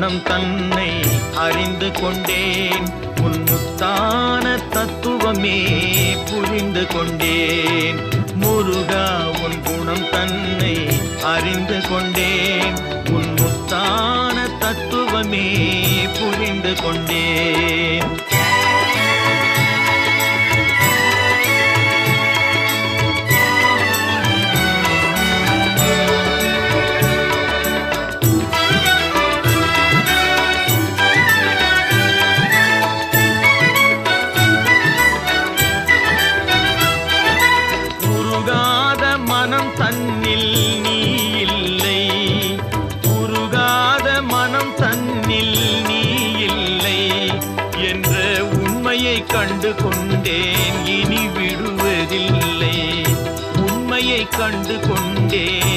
குணம் தன்னை அறிந்து கொண்டேன். உன் முத்தான தத்துவமே புரிந்து கொண்டேன். முருகா உன் குணம் தன்னை அறிந்து கொண்டேன். உன் முத்தான தத்துவமே புரிந்து கொண்டேன். மனம் தன்னில் நீ இல்லை, உருகாத மனம் தன்னில் நீ இல்லை என்ற உண்மையை கண்டு கொண்டேன். இனி விடுவதில்லை, உண்மையை கண்டு கொண்டேன்.